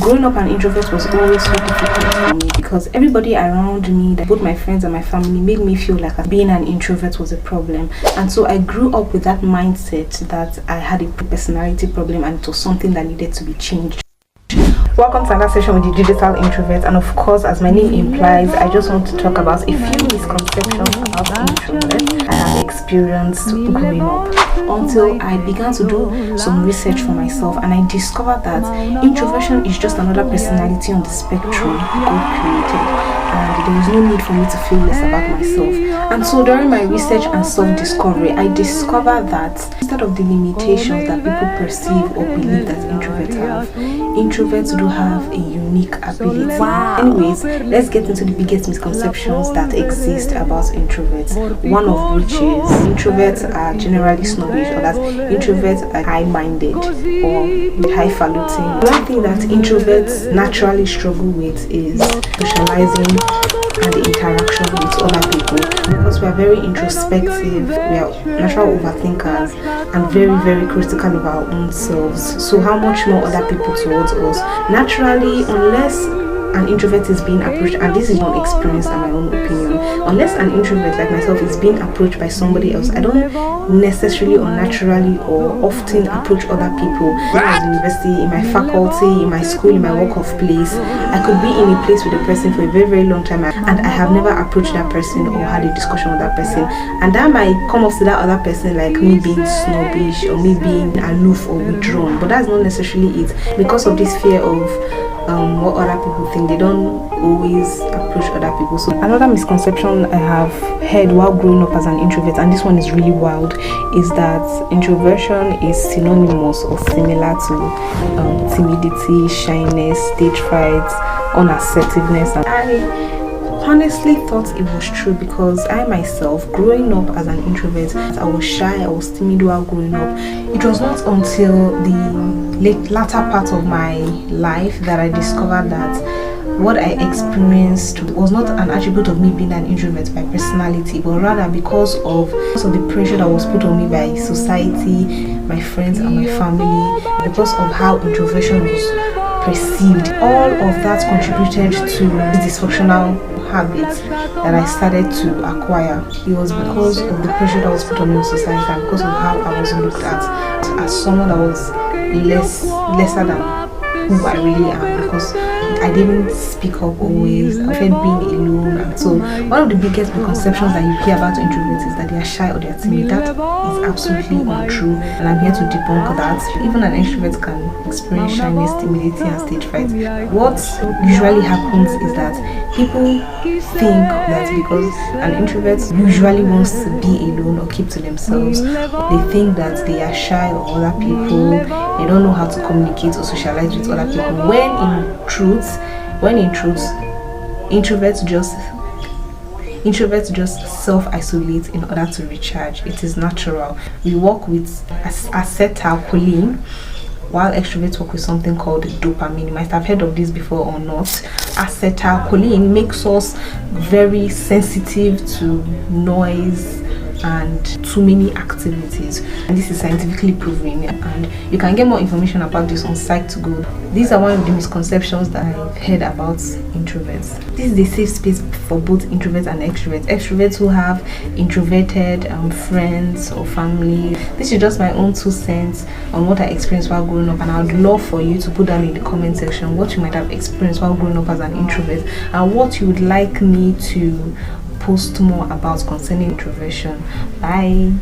Growing up an introvert was always so difficult for me because everybody around me, both my friends and my family, made me feel like being an introvert was a problem. And so I grew up with that mindset that I had a personality problem and it was something that needed to be changed. Welcome to another session with the digital introvert, and of course, as my name implies, I just want to talk about a few misconceptions about introverts I have experienced growing up until I began to do some research for myself, and I discovered that introversion is just another personality on the spectrum God created, and there is no need for me to feel less about myself. And so during my research and self-discovery, I discovered that instead of the limitations that people perceive or believe that introverts have, introverts do have a unique ability. Anyways, let's get into the biggest misconceptions that exist about introverts. One of which is introverts are generally snobbish, or that introverts are high-minded or highfalutin. One thing that introverts naturally struggle with is socializing and the interaction with other people, because we are very introspective, we are natural overthinkers, and very critical of our own selves. So how much more other people towards us? Naturally, unless an introvert is being approached, and this is my own experience and my own opinion, unless an introvert like myself is being approached by somebody else, I don't necessarily or naturally or often approach other people. When I was in university, in my faculty, in my school, in my work of place, I could be in a place with a person for a very long time and I have never approached that person or had a discussion with that person, and that might come off to that other person like me being snobbish or me being aloof or withdrawn, but that's not necessarily it. Because of this fear of what other people think, they don't always approach other people. So another misconception I have heard while growing up as an introvert, and this one is really wild, is that introversion is synonymous or similar to timidity, shyness, stage fright, unassertiveness. And I honestly thought it was true, because I myself, growing up as an introvert, I was shy, I was timid while growing up. It was not until the latter part of my life that I discovered that what I experienced was not an attribute of me being an introvert by personality, but rather because of the pressure that was put on me by society, my friends and my family, because of how introversion was perceived. All of that contributed to dysfunctional habits that I started to acquire. It was because of the pressure that was put on me in society, and because of how I was looked at as someone that was lesser than who I really am, because I didn't speak up always. I felt being alone. And so one of the biggest misconceptions that you hear about introverts is that they are shy or they are timid. That is absolutely untrue, and I'm here to debunk that. Even an extrovert can experience shyness, timidity and stage fright. What usually happens is that people think that because an introvert usually wants to be alone or keep to themselves, they think that they are shy of other people, they don't know how to communicate or socialize with other people, when in truth introverts just self-isolate in order to recharge. It is natural. We work with acetylcholine, while extroverts work with something called dopamine. You might have heard of this before or not. Acetylcholine makes us very sensitive to noise and too many activities, and this is scientifically proven, and you can get more information about this on Psych2Go. These are one of the misconceptions that I've heard about introverts. This is a safe space for both introverts and extroverts. Extroverts who have introverted friends or family. This is just my own 2 cents on what I experienced while growing up, and I would love for you to put down in the comment section what you might have experienced while growing up as an introvert, and what you would like me to post more about concerning introversion. Bye.